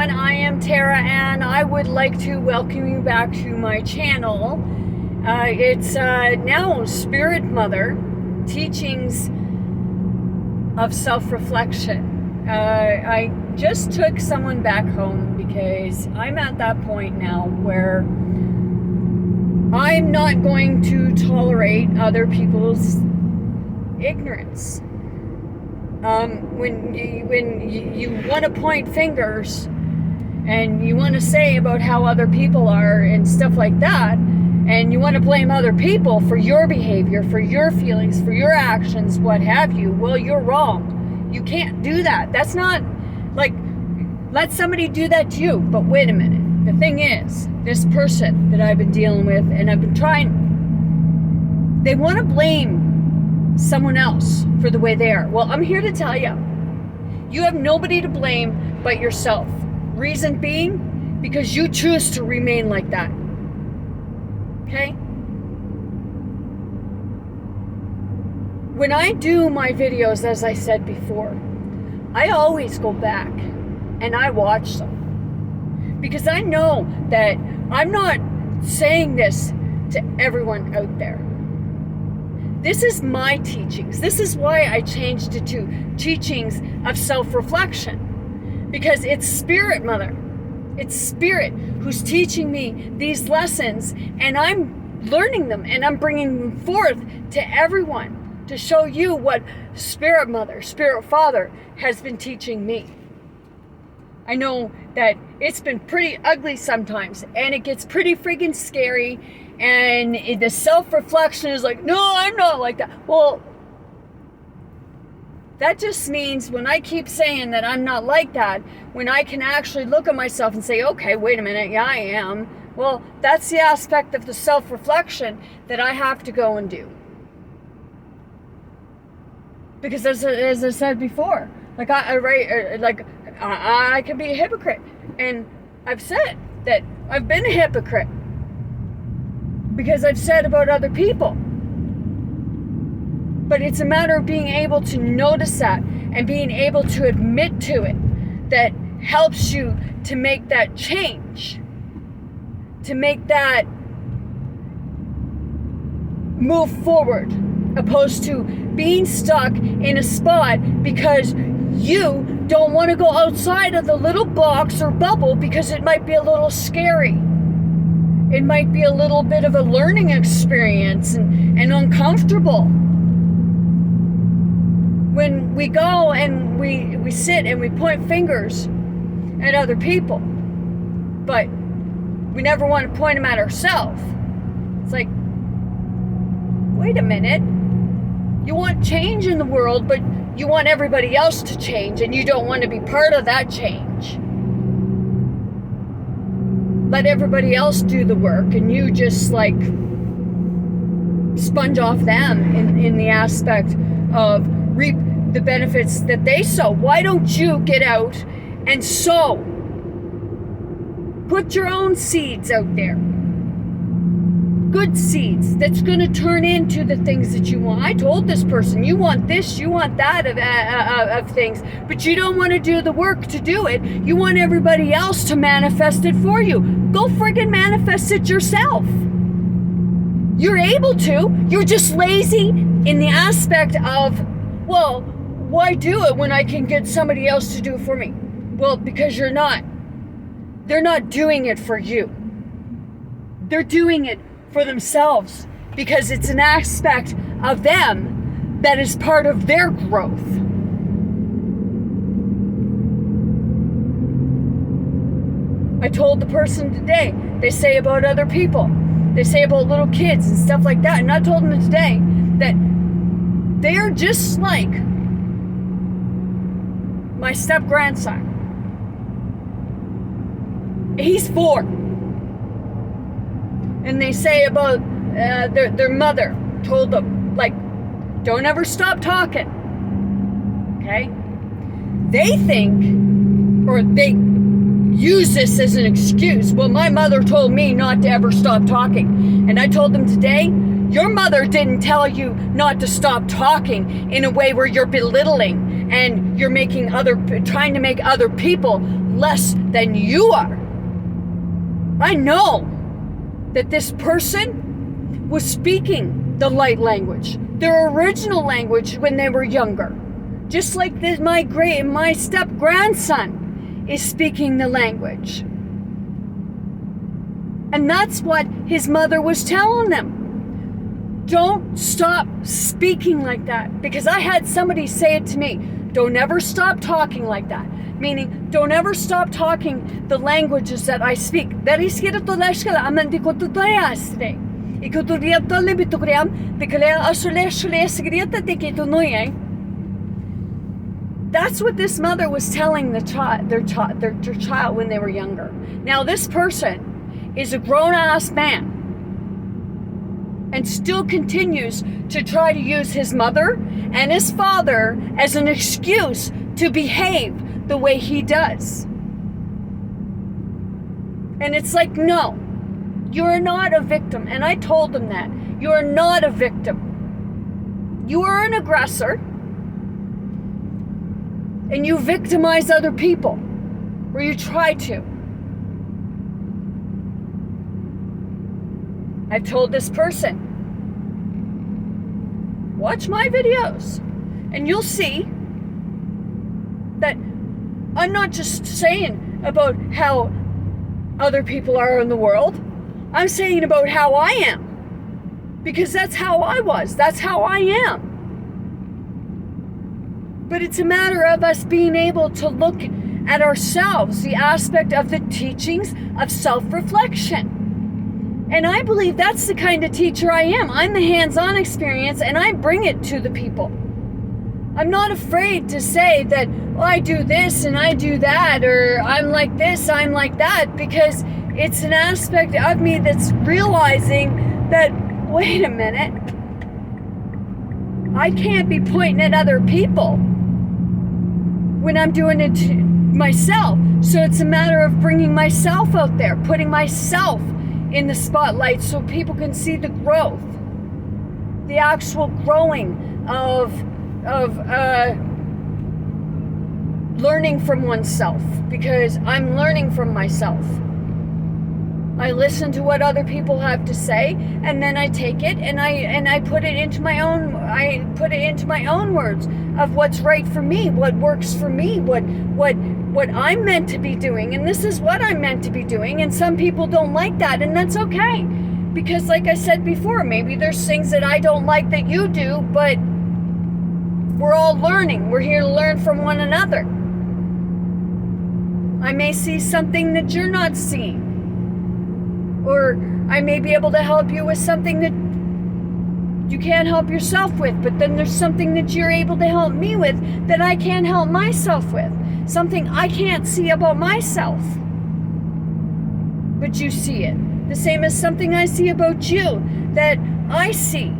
everyone, I am Tara and I would like to welcome you back to my channel. It's now Spirit Mother, Teachings of Self-Reflection. I just took someone back home because I'm at that point now where I'm not going to tolerate other people's ignorance. When you want to point fingers and you want to say about how other people are and stuff like that, and you want to blame other people for your behavior, for your feelings, for your actions, what have you, well, you're wrong. You can't do that. That's not like, let somebody do that to you. But wait a minute. The thing is, this person that I've been dealing with, and I've been trying, they want to blame someone else for the way they are. Well, I'm here to tell you, you have nobody to blame but yourself. Reason being, because you choose to remain like that. Okay? When I do my videos, as I said before, I always go back and I watch them. Because I know that I'm not saying this to everyone out there. This is my teachings. This is why I changed it to Teachings of Self-Reflection. Because it's Spirit Mother. It's Spirit who's teaching me these lessons, and I'm learning them and I'm bringing them forth to everyone to show you what Spirit Mother, Spirit Father has been teaching me. I know that it's been pretty ugly sometimes, and it gets pretty freaking scary, and the self-reflection is like, no, I'm not like that. Well, that just means when I keep saying that I'm not like that, when I can actually look at myself and say, okay, wait a minute, yeah, I am. Well, that's the aspect of the self-reflection that I have to go and do. Because as I said before, I can be a hypocrite. And I've said that I've been a hypocrite because I've said about other people. But it's a matter of being able to notice that and being able to admit to it that helps you to make that change, to make that move forward, opposed to being stuck in a spot because you don't want to go outside of the little box or bubble because it might be a little scary. It might be a little bit of a learning experience and uncomfortable. When we go and we sit and we point fingers at other people, but we never want to point them at ourselves. It's like, wait a minute. You want change in the world, but you want everybody else to change, and you don't want to be part of that change. Let everybody else do the work, and you just like sponge off them in the aspect of reap the benefits that they sow. Why don't you get out and sow? Put your own seeds out there. Good seeds that's going to turn into the things that you want. I told this person, you want this, you want that of things, but you don't want to do the work to do it. You want everybody else to manifest it for you. Go friggin' manifest it yourself. You're able to. You're just lazy in the aspect of, well, why do it when I can get somebody else to do it for me? Well, because you're not. They're not doing it for you. They're doing it for themselves because it's an aspect of them that is part of their growth. I told the person today, they say about other people, they say about little kids and stuff like that, and I told them today that they are just like my step-grandson. He's 4. And they say about their mother told them, like, don't ever stop talking. Okay? They think, or they use this as an excuse. Well, my mother told me not to ever stop talking. And I told them today, your mother didn't tell you not to stop talking in a way where you're belittling and you're trying to make other people less than you are. I know that this person was speaking the light language, their original language when they were younger. Just like this, my step-grandson is speaking the language. And that's what his mother was telling them. Don't stop speaking like that. Because I had somebody say it to me, don't ever stop talking like that. Meaning, don't ever stop talking the languages that I speak. That's what this mother was telling their child when they were younger. Now this person is a grown-ass man and still continues to try to use his mother and his father as an excuse to behave the way he does. And it's like, no, you're not a victim. And I told them that. You are not a victim. You are an aggressor. And you victimize other people, or you try to. I've told this person, watch my videos, and you'll see that I'm not just saying about how other people are in the world. I'm saying about how I am. Because that's how I was. That's how I am. But it's a matter of us being able to look at ourselves, the aspect of the teachings of self-reflection. And I believe that's the kind of teacher I am. I'm the hands-on experience, and I bring it to the people. I'm not afraid to say that, well, I do this and I do that, or I'm like this, I'm like that, because it's an aspect of me that's realizing that, wait a minute, I can't be pointing at other people when I'm doing it to myself. So it's a matter of bringing myself out there, putting myself in the spotlight so people can see the growth, the actual growing of learning from oneself, because I'm learning from myself. I listen to what other people have to say, and then I take it and I put it into my own words of what's right for me, what works for me, what I'm meant to be doing, and this is what I'm meant to be doing. And some people don't like that, and that's okay, because like I said before, maybe there's things that I don't like that you do, but we're all learning. We're here to learn from one another. I may see something that you're not seeing, or I may be able to help you with something that you can't help yourself with, but then there's something that you're able to help me with that I can't help myself with. Something I can't see about myself, but you see it. The same as something I see about you that I see.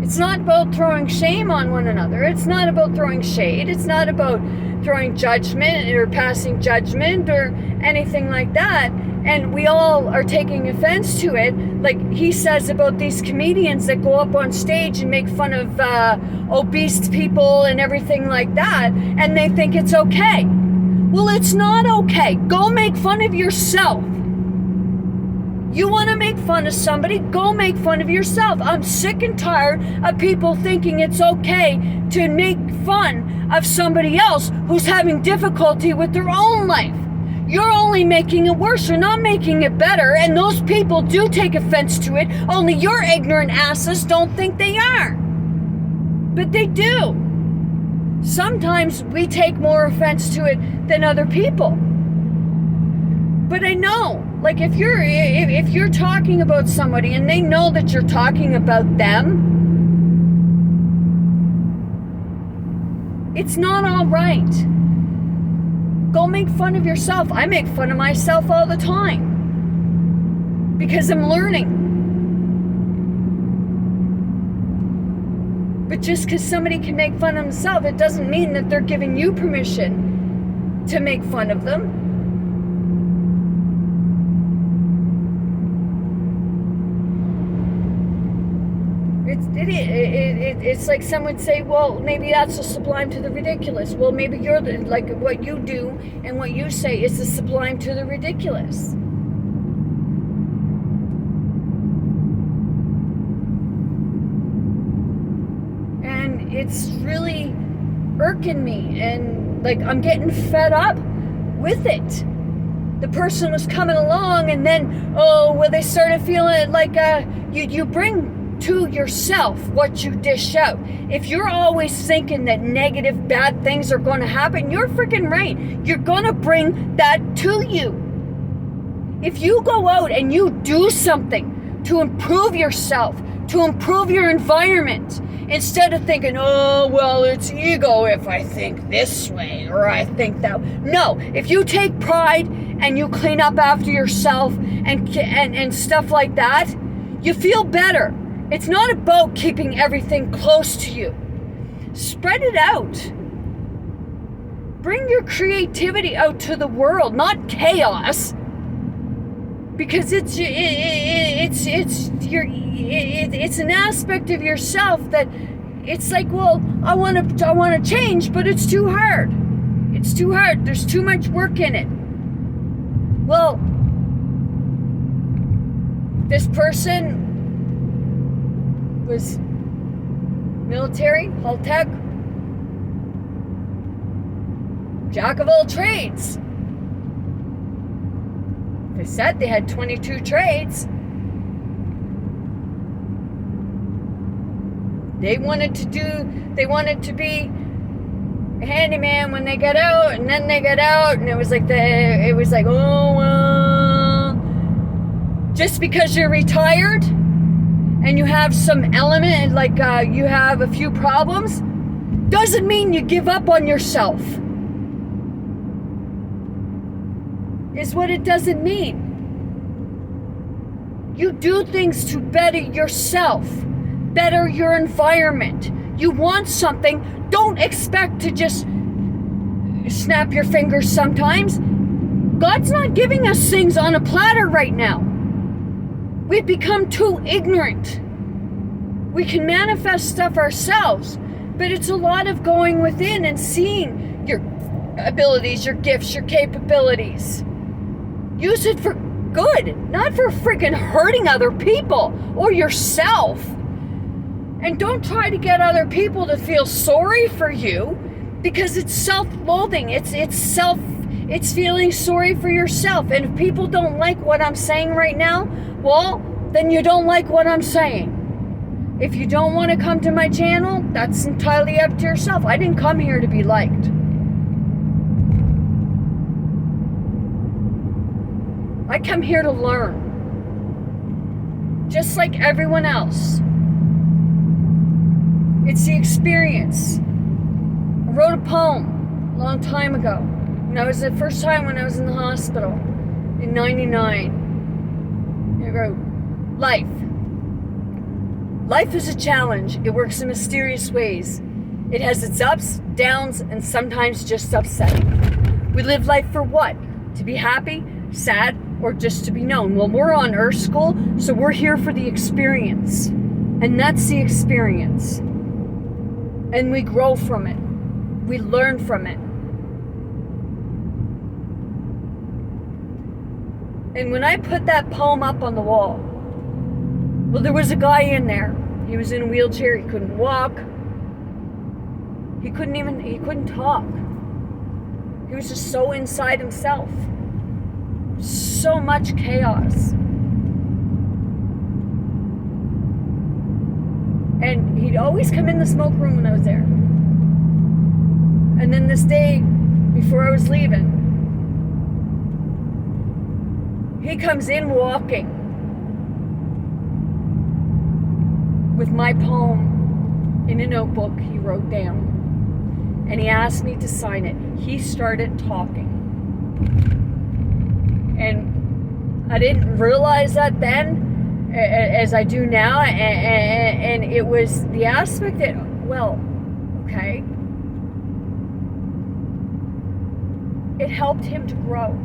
It's not about throwing shame on one another. It's not about throwing shade. It's not about throwing judgment or passing judgment or anything like that. And we all are taking offense to it. Like he says about these comedians that go up on stage and make fun of obese people and everything like that, and they think it's okay. Well, it's not okay. Go make fun of yourself. You want to make fun of somebody? Go make fun of yourself. I'm sick and tired of people thinking it's okay to make fun of somebody else who's having difficulty with their own life. You're only making it worse. You're not making it better. And those people do take offense to it. Only your ignorant asses don't think they are. But they do. Sometimes we take more offense to it than other people. But I know, like if you're talking about somebody and they know that you're talking about them, it's not all right. Go make fun of yourself. I make fun of myself all the time because I'm learning. But just because somebody can make fun of themselves, it doesn't mean that they're giving you permission to make fun of them. It It's like some would say, well, maybe that's the sublime to the ridiculous. Well, maybe you're like what you do and what you say is the sublime to the ridiculous. And it's really irking me, and like I'm getting fed up with it. The person was coming along, and then they started feeling like you bring to yourself what you dish out. If you're always thinking that negative, bad things are going to happen, you're freaking right. You're going to bring that to you. If you go out and you do something to improve yourself, to improve your environment, instead of thinking, oh, well, it's ego if I think this way or I think that. No, if you take pride and you clean up after yourself and stuff like that, you feel better. It's not about keeping everything close to you. Spread it out. Bring your creativity out to the world, not chaos. Because it's an aspect of yourself that it's like, well, I want to change, but it's too hard. It's too hard. There's too much work in it. Well, this person was military, hull tech, jack of all trades. They said they had 22 trades. They wanted to be a handyman when they got out, and then they got out, and it was like, oh, well, just because you're retired and you have some element, like you have a few problems, doesn't mean you give up on yourself. Is what it doesn't mean. You do things to better yourself, better your environment. You want something, don't expect to just snap your fingers sometimes. God's not giving us things on a platter right now. We've become too ignorant. We can manifest stuff ourselves, but it's a lot of going within and seeing your abilities, your gifts, your capabilities. Use it for good, not for freaking hurting other people or yourself. And don't try to get other people to feel sorry for you, because it's self-loathing. It's feeling sorry for yourself. And if people don't like what I'm saying right now, well, then you don't like what I'm saying. If you don't want to come to my channel, that's entirely up to yourself. I didn't come here to be liked. I come here to learn, just like everyone else. It's the experience. I wrote a poem a long time ago. The first time when I was in the hospital in 99. I wrote, life. Life is a challenge. It works in mysterious ways. It has its ups, downs, and sometimes just upsetting. We live life for what? To be happy, sad, or just to be known? Well, we're on Earth School, so we're here for the experience. And that's the experience. And we grow from it. We learn from it. And when I put that poem up on the wall, well, there was a guy in there. He was in a wheelchair. He couldn't walk. He couldn't talk. He was just so inside himself. So much chaos. And he'd always come in the smoke room when I was there. And then this day, before I was leaving, he comes in walking with my poem in a notebook he wrote down. And he asked me to sign it. He started talking. And I didn't realize that then, as I do now. And it was the aspect that, well, okay. It helped him to grow.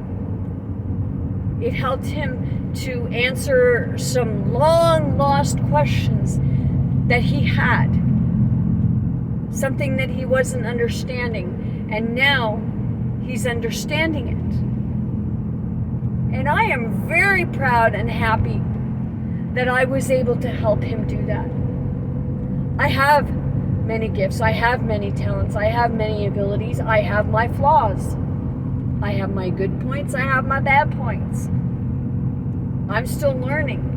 It helped him to answer some long lost questions that he had, something that he wasn't understanding, and now he's understanding it. And I am very proud and happy that I was able to help him do that. I have many gifts, I have many talents, I have many abilities, I have my flaws. I have my good points, I have my bad points. I'm still learning.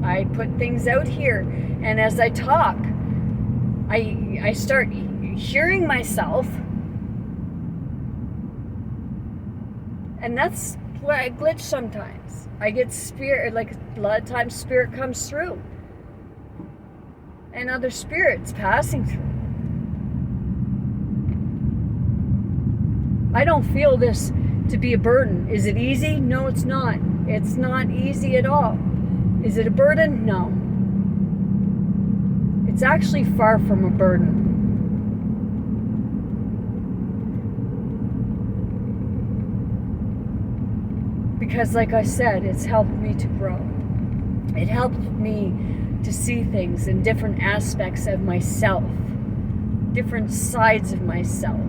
I put things out here, and as I talk, I start hearing myself, and that's where I glitch sometimes. I get spirit, like a lot of times spirit comes through, and other spirits passing through. I don't feel this to be a burden. Is it easy? No, it's not. It's not easy at all. Is it a burden? No. It's actually far from a burden. Because like I said, it's helped me to grow. It helped me to see things in different aspects of myself, different sides of myself,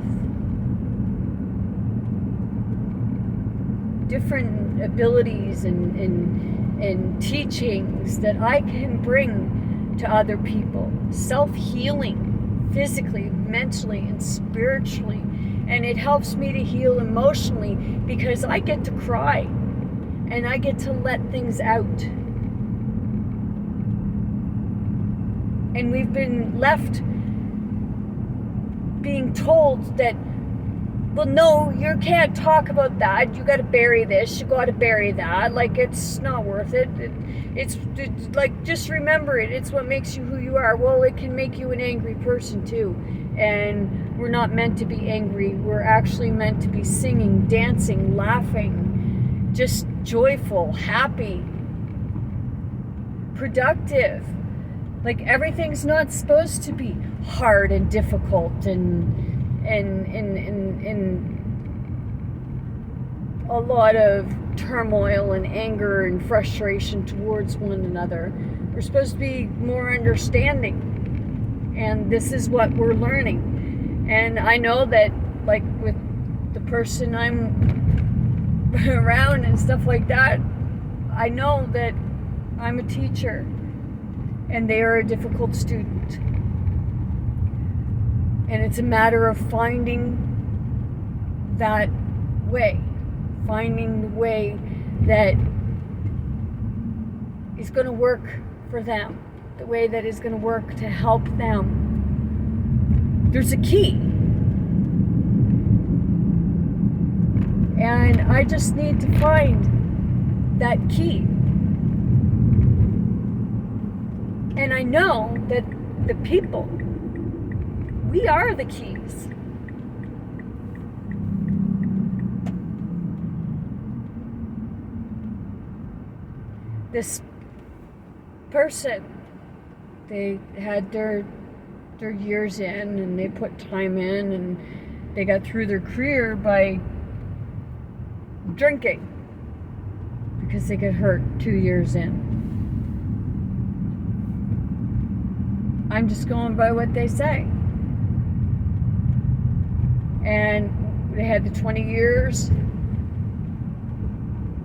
different abilities and teachings that I can bring to other people. Self-healing, physically, mentally, and spiritually. And it helps me to heal emotionally because I get to cry and I get to let things out. And we've been left being told that, well, no, you can't talk about that. You got to bury this. You got to bury that. Like, it's not worth it. It's like, just remember it. It's what makes you who you are. Well, it can make you an angry person too. And we're not meant to be angry. We're actually meant to be singing, dancing, laughing, just joyful, happy, productive. Like, everything's not supposed to be hard and difficult and a lot of turmoil and anger and frustration towards one another. We're supposed to be more understanding, and this is what we're learning. And I know that, like, with the person I'm around and stuff like that, I know that I'm a teacher and they are a difficult student. And it's a matter of finding that way, finding the way that is going to work for them, the way that is going to work to help them. There's a key. And I just need to find that key. And I know that the people, we are the keys. This person, they had their years in, and they put time in, and they got through their career by drinking because they got hurt 2 years in. I'm just going by what they say. And they had the 20 years,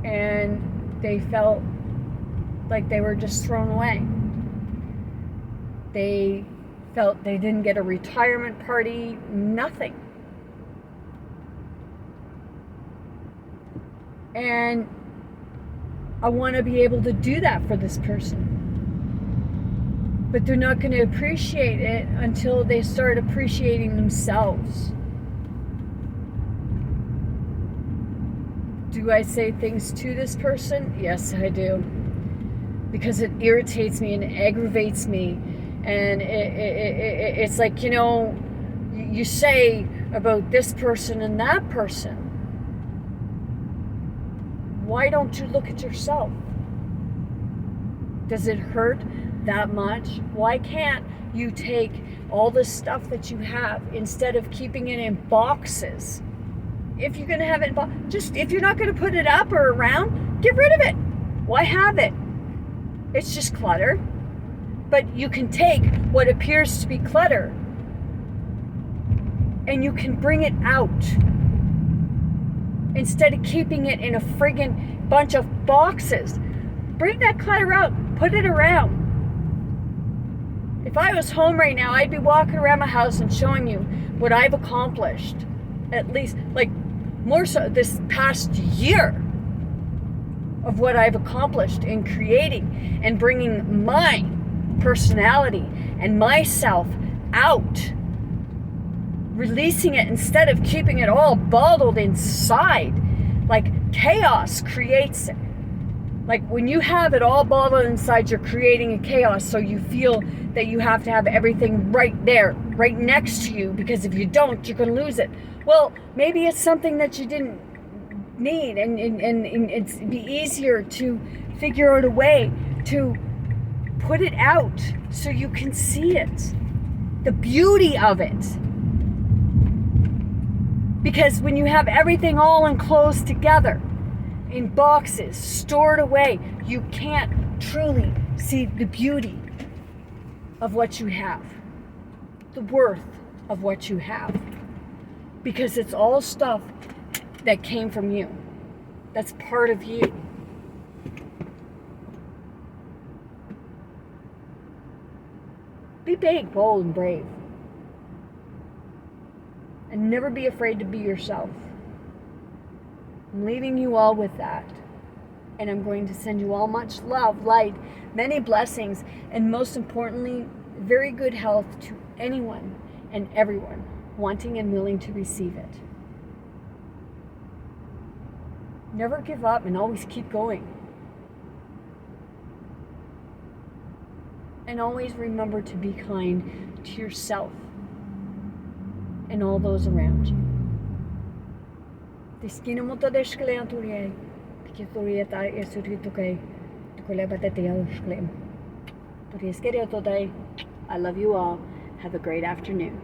and they felt like they were just thrown away. They felt they didn't get a retirement party, nothing. And I want to be able to do that for this person. But they're not going to appreciate it until they start appreciating themselves. Do I say things to this person? Yes, I do. Because it irritates me and aggravates me. And it's like, you say about this person and that person. Why don't you look at yourself? Does it hurt that much? Why can't you take all the stuff that you have, instead of keeping it in boxes? If you're going to have it if you're not going to put it up or around, get rid of it. Why have it? It's just clutter. But you can take what appears to be clutter and you can bring it out instead of keeping it in a friggin' bunch of boxes. Bring that clutter out, put it around. If I was home right now, I'd be walking around my house and showing you what I've accomplished, at least, like, more so this past year of what I've accomplished in creating and bringing my personality and myself out, releasing it instead of keeping it all bottled inside. Like, chaos creates it. Like, when you have it all bottled inside, you're creating a chaos, so you feel that you have to have everything right there, right next to you, because if you don't, you're going to lose it. Well, maybe it's something that you didn't need, and it'd be easier to figure out a way to put it out so you can see it, the beauty of it. Because when you have everything all enclosed together in boxes, stored away, you can't truly see the beauty of what you have, the worth of what you have, because it's all stuff that came from you, that's part of you. Be big, bold, and brave, and never be afraid to be yourself. I'm leaving you all with that. And I'm going to send you all much love, light, many blessings, and most importantly, very good health to anyone and everyone wanting and willing to receive it. Never give up and always keep going. And always remember to be kind to yourself and all those around you. I love you all. Have a great afternoon.